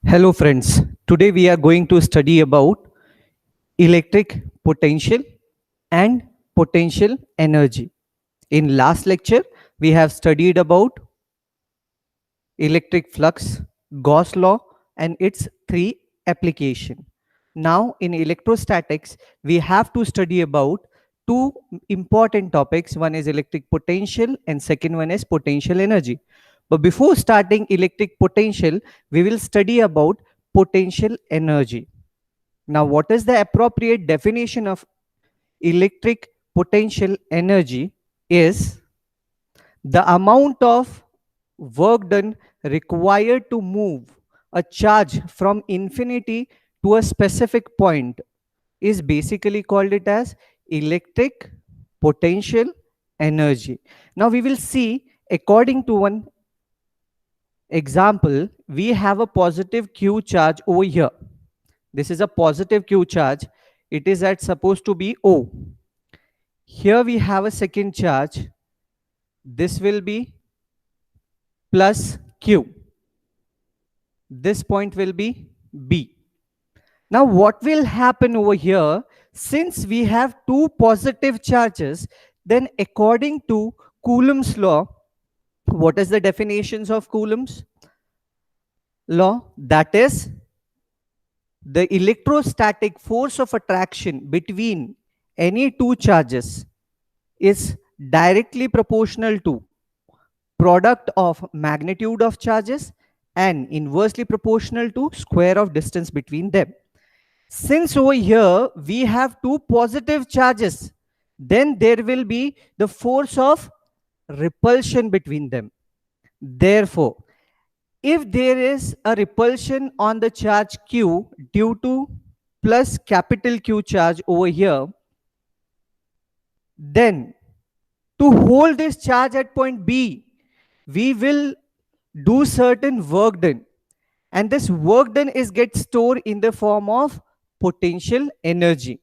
Hello friends, today we are going to study about electric potential and potential energy. In last lecture, we have studied about electric flux, Gauss law and its three application. Now in electrostatics, we have to study about two important topics. One is electric potential and second one is potential energy. But before starting electric potential, we will study about potential energy. Now, what is the appropriate definition of electric potential energy is the amount of work done required to move a charge from infinity to a specific point is basically called it as electric potential energy. Now we will see, according to one example, we have a positive q charge over here. This is a positive q charge. It is at supposed to be O. Here we have a second charge. This will be plus q. This point will be B. Now what will happen over here, since we have two positive charges, then according to Coulomb's law, what is the definitions of Coulomb's law? That is, the electrostatic force of attraction between any two charges is directly proportional to product of magnitude of charges and inversely proportional to square of distance between them. Since over here we have two positive charges, then there will be the force of repulsion between them. Therefore, if there is a repulsion on the charge Q due to plus capital Q charge over here, then to hold this charge at point B, we will do certain work done, and this work done is get stored in the form of potential energy.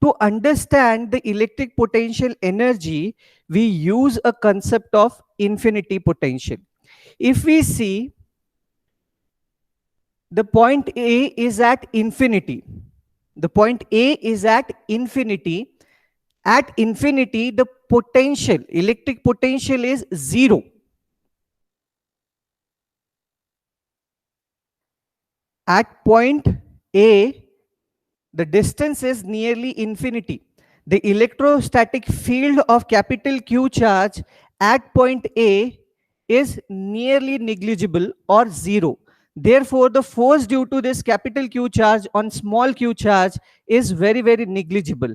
To understand the electric potential energy, we use a concept of infinity potential. If we see, the point A is at infinity. The point A is at infinity. At infinity, the potential, electric potential is 0. At point A, the distance is nearly infinity. The electrostatic field of capital Q charge at point A is nearly negligible or 0. Therefore, the force due to this capital Q charge on small q charge is very, very negligible.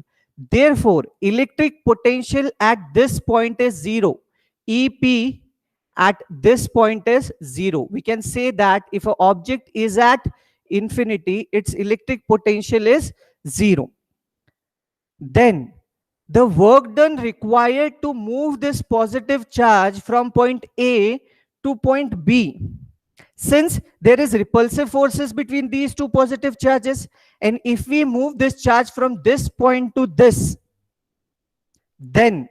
Therefore, electric potential at this point is 0. EP at this point is 0. We can say that if an object is at infinity, its electric potential is 0. Then the work done required to move this positive charge from point A to point B, since there is repulsive forces between these two positive charges, and if we move this charge from this point to this, then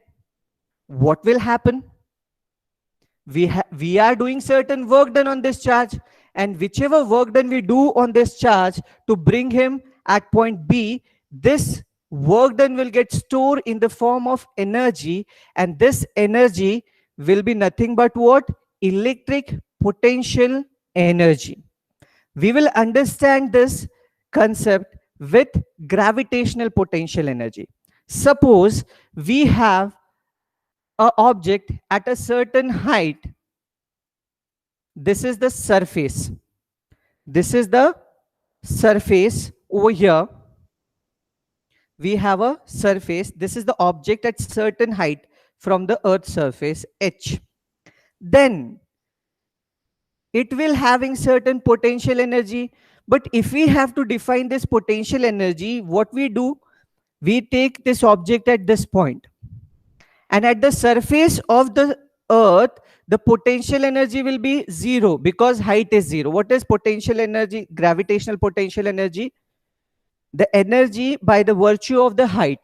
what will happen? We are doing certain work done on this charge, and whichever work done we do on this charge to bring him at point B, this work done will get stored in the form of energy, and this energy will be nothing but what? Electric potential energy. We will understand this concept with gravitational potential energy. Suppose we have an object at a certain height. This is the surface. This is the surface over here. We have a surface. This is the object at certain height from the Earth's surface, h. Then it will having certain potential energy. But if we have to define this potential energy, what we do? We take this object at this point, and at the surface of the Earth, the potential energy will be 0 because height is 0. What is potential energy? Gravitational potential energy. The energy by the virtue of the height.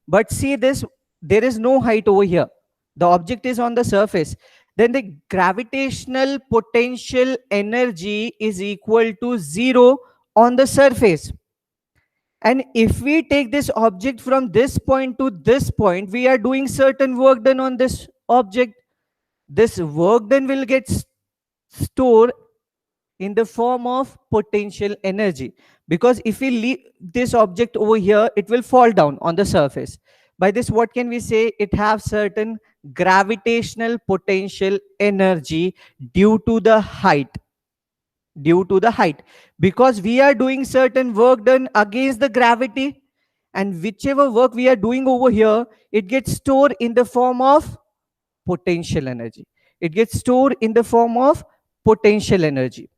But see this, there is no height over here. The object is on the surface. then the gravitational potential energy is equal to 0 on the surface. And if we take this object from this point to this point, we are doing certain work done on this object. This work done will get stored in the form of potential energy, because if we leave this object over here, it will fall down on the surface. By this, what can we say? It have certain gravitational potential energy due to the height. Due to the height, because we are doing certain work done against the gravity, and whichever work we are doing over here, it gets stored in the form of potential energy. It gets stored in the form of potential energy.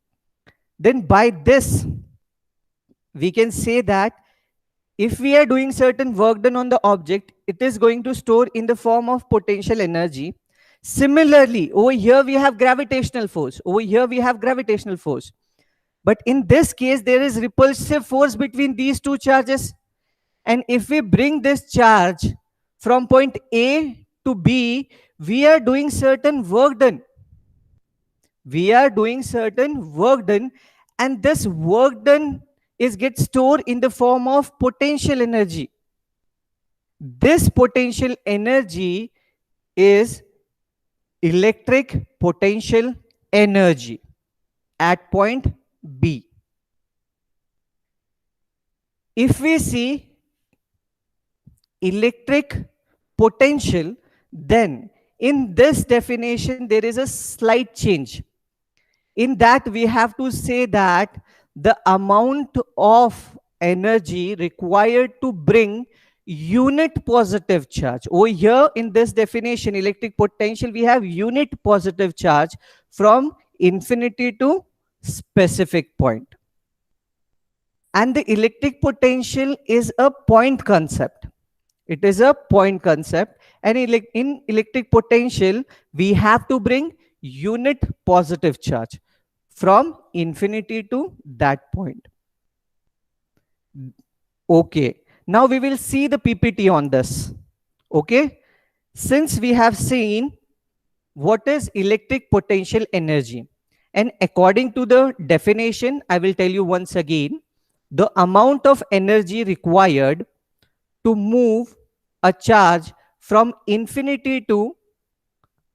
Then by this, we can say that if we are doing certain work done on the object, it is going to store in the form of potential energy. Similarly, over here we have gravitational force. Over here we have gravitational force. But in this case, there is repulsive force between these two charges. And if we bring this charge from point A to B, we are doing certain work done. We are doing certain work done, and this work done is get stored in the form of potential energy. This potential energy is electric potential energy at point B. If we see electric potential, then in this definition there is a slight change. In that, we have to say that the amount of energy required to bring unit positive charge. Over here in this definition, electric potential, we have unit positive charge from infinity to specific point. And the electric potential is a point concept. It is a point concept. And in electric potential, we have to bring unit positive charge from infinity to that point. Okay. Now we will see the PPT on this. Okay. Since we have seen what is electric potential energy, and according to the definition, I will tell you once again, the amount of energy required to move a charge from infinity to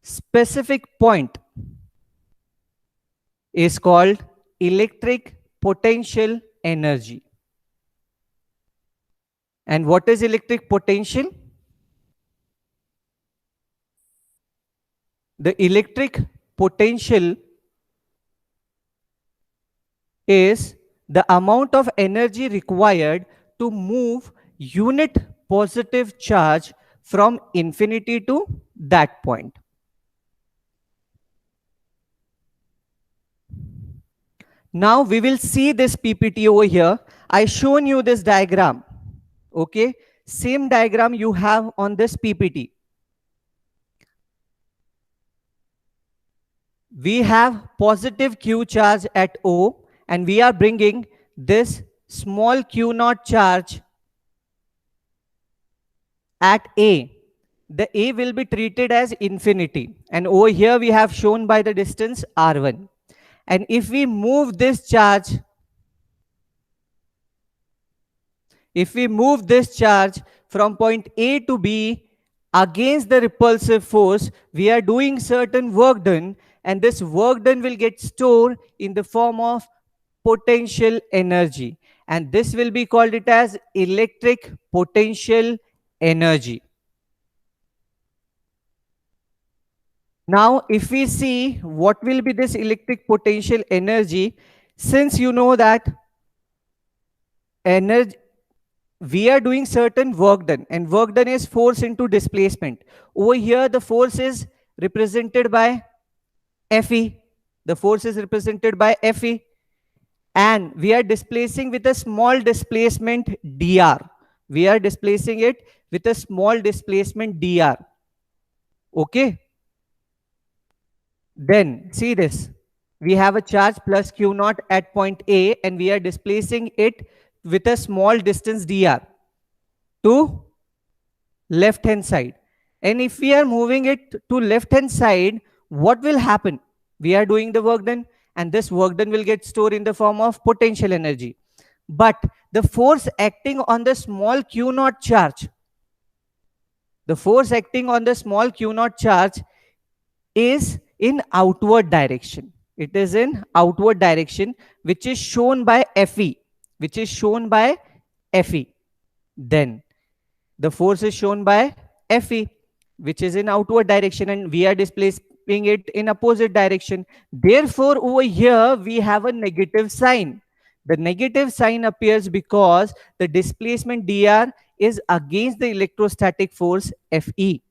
specific point is called electric potential energy. And what is electric potential? The electric potential is the amount of energy required to move unit positive charge from infinity to that point. Now we will see this PPT over here. I shown you this diagram. Okay, same diagram you have on this PPT. We have positive Q charge at O, and we are bringing this small Q naught charge at A. The A will be treated as infinity, and over here we have shown by the distance R1. And if we move this charge, from point A to B against the repulsive force, we are doing certain work done, and this work done will get stored in the form of potential energy, and this will be called it as electric potential energy. Now, if we see what will be this electric potential energy, since you know that energy, we are doing certain work done, and work done is force into displacement. Over here, the force is represented by Fe. The force is represented by Fe, and we are displacing with a small displacement dr. We are displacing it with a small displacement dr. Okay. Then see this. We have a charge plus Q naught at point A, and we are displacing it with a small distance dr to left hand side. And if we are moving it to left hand side, what will happen? We are doing the work done, and this work done will get stored in the form of potential energy. But the force acting on the small q naught charge, the force acting on the small q naught charge is in outward direction. It is in outward direction, which is shown by Fe, which is shown by Fe. Then the force is shown by Fe, which is in outward direction, and we are displacing it in opposite direction. Therefore, over here we have a negative sign. The negative sign appears because the displacement dr is against the electrostatic force Fe.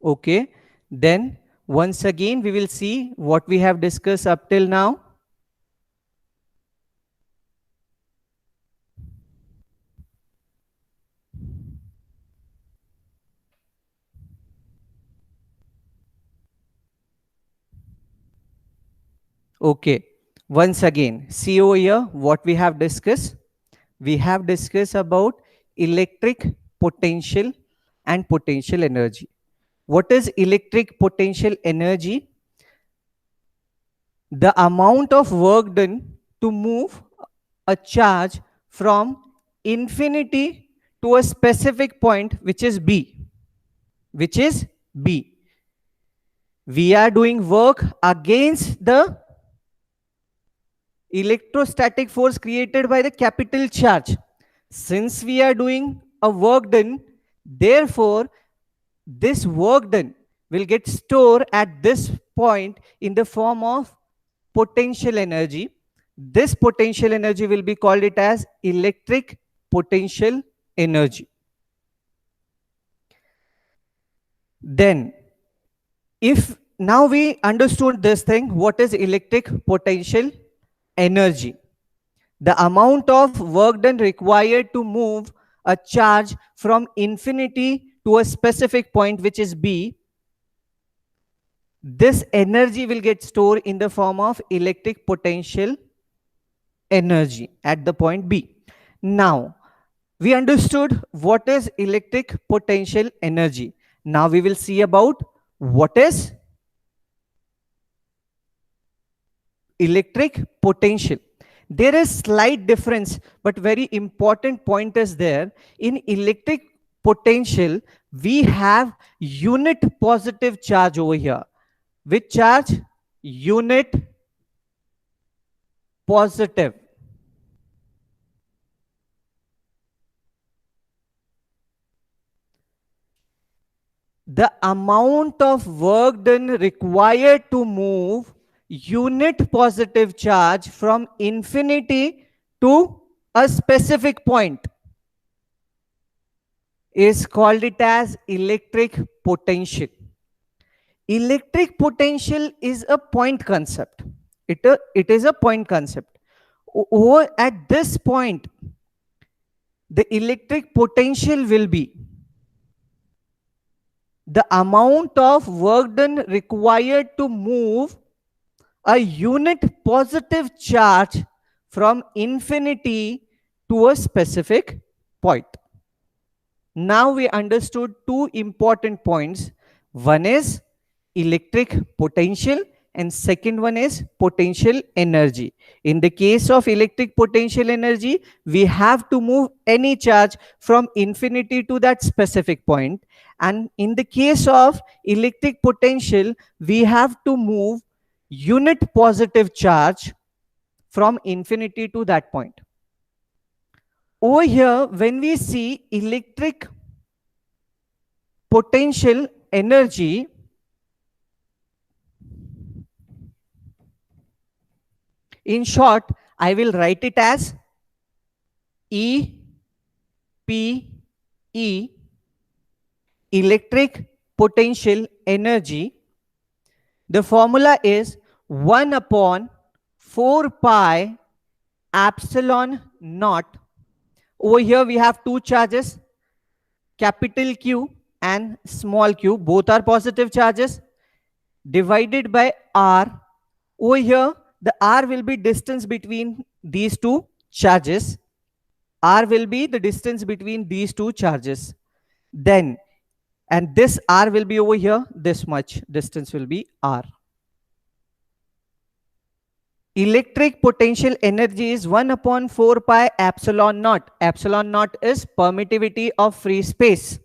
Okay, then once again we will see what we have discussed up till now. Okay, once again, see over here what we have discussed. We have discussed about electric potential and potential energy. What is electric potential energy? The amount of work done to move a charge from infinity to a specific point, which is B. Which is B. We are doing work against the electrostatic force created by the capital charge. Since we are doing a work done, therefore this work done will get stored at this point in the form of potential energy. This potential energy will be called it as electric potential energy. Then if now we understood this thing, what is electric potential energy? The amount of work done required to move a charge from infinity to a specific point, which is B. This energy will get stored in the form of electric potential energy at the point B. Now, we understood what is electric potential energy. Now we will see about what is electric potential. There is slight difference, but very important point is there. In electric potential, we have unit positive charge over here. Which charge? Unit positive. The amount of work done required to move unit positive charge from infinity to a specific point is called it as electric potential. Electric potential is a point concept. It is a point concept. Over at this point, the electric potential will be the amount of work done required to move a unit positive charge from infinity to a specific point. Now we understood two important points. One is electric potential and second one is potential energy. In the case of electric potential energy, we have to move any charge from infinity to that specific point. And in the case of electric potential, we have to move unit positive charge from infinity to that point. Over here, when we see electric potential energy, in short, I will write it as E P E, electric potential energy. The formula is 1 upon 4 pi epsilon naught. Over here we have two charges. capital Q and small q, both are positive charges, divided by r. Over here, the r will be distance between these two charges. R will be the distance between these two charges. Then, and this r will be over here, this much distance will be r. Electric potential energy is 1 upon 4 pi epsilon naught. Epsilon naught is permittivity of free space.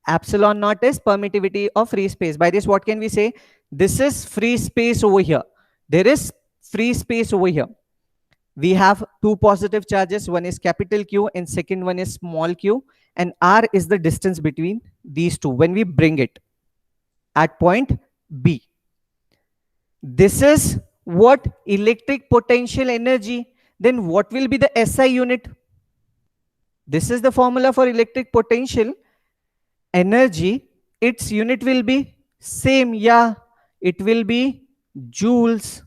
Epsilon naught is permittivity of free space. By this, what can we say? This is free space over here. There is free space over here. We have two positive charges. One is capital Q and second one is small q. And r is the distance between these two when we bring it at point B. This is what electric potential energy. Then what will be the SI unit? This is the formula for electric potential energy. Its unit will be same. Yeah, it will be joules.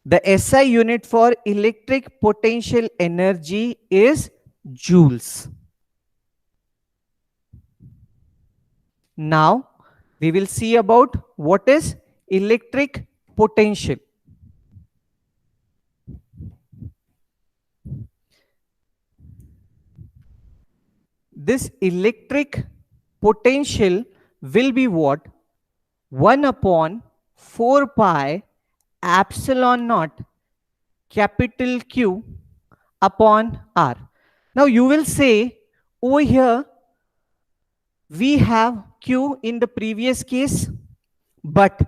The SI unit for electric potential energy is joules. Now we will see about what is electric potential. This electric potential will be what? 1 upon 4 pi epsilon naught capital Q upon R. Now you will say over here we have Q in the previous case, but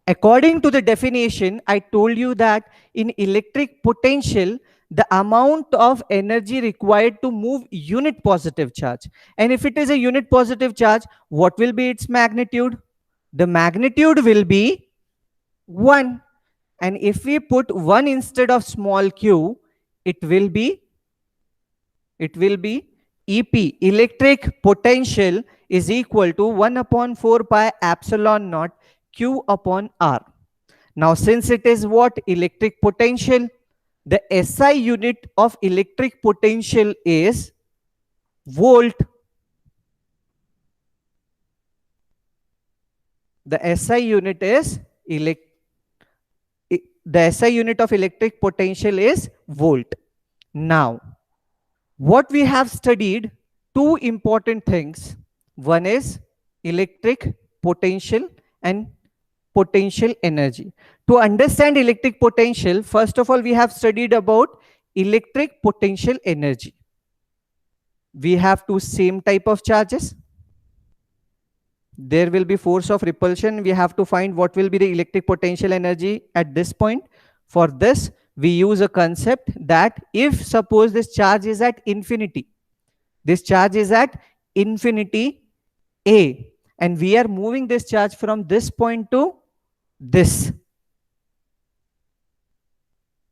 according to the definition, I told you that in electric potential, the amount of energy required to move unit positive charge. And if it is a unit positive charge, what will be its magnitude? The magnitude will be 1. And if we put 1 instead of small q, it will be EP, electric potential, is equal to 1 upon 4 pi epsilon naught Q upon R. Now, since it is what? Electric potential, the SI unit of electric potential is volt. The SI unit is the SI unit of electric potential is volt. Now, what we have studied, two important things. One is electric potential and potential energy. To understand electric potential, first of all, we have studied about electric potential energy. We have two same type of charges. There will be force of repulsion. We have to find what will be the electric potential energy at this point. For this, we use a concept that if suppose this charge is at infinity, this charge is at infinity A, and we are moving this charge from this point to this,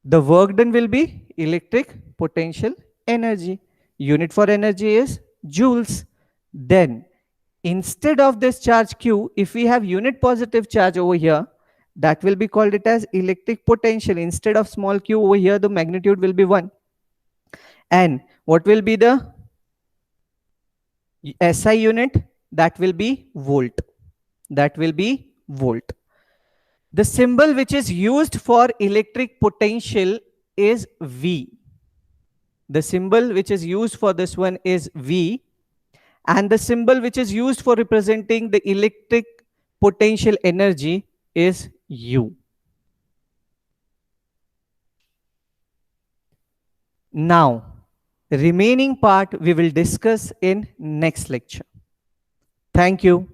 the work done will be electric potential energy. Unit for energy is joules. Then instead of this charge q, if we have unit positive charge over here, that will be called it as electric potential. Instead of small q over here, the magnitude will be 1. And what will be the SI unit? That will be volt. That will be volt. The symbol which is used for electric potential is V. The symbol which is used for this one is V. And the symbol which is used for representing the electric potential energy is U. Now, remaining part we will discuss in next lecture. Thank you.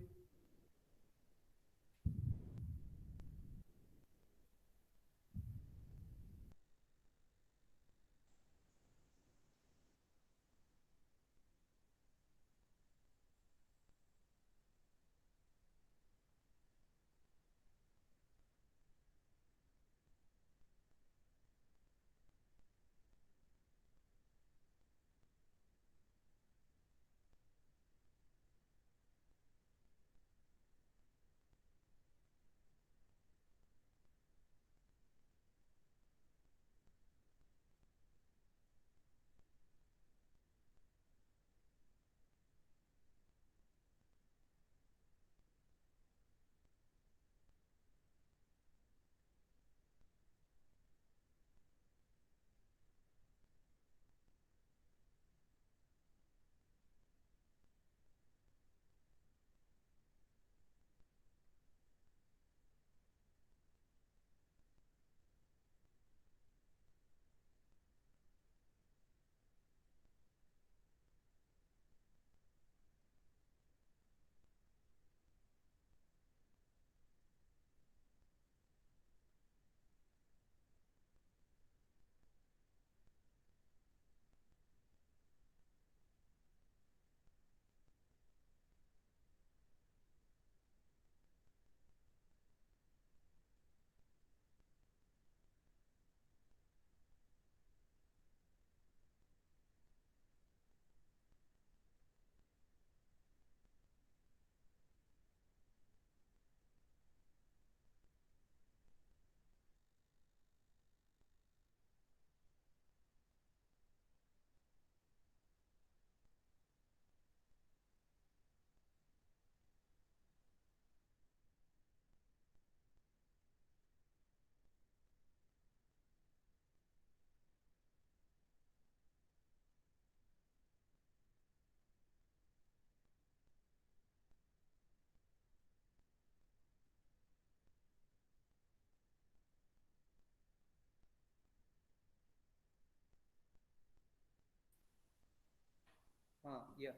हाँ, या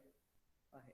आहे.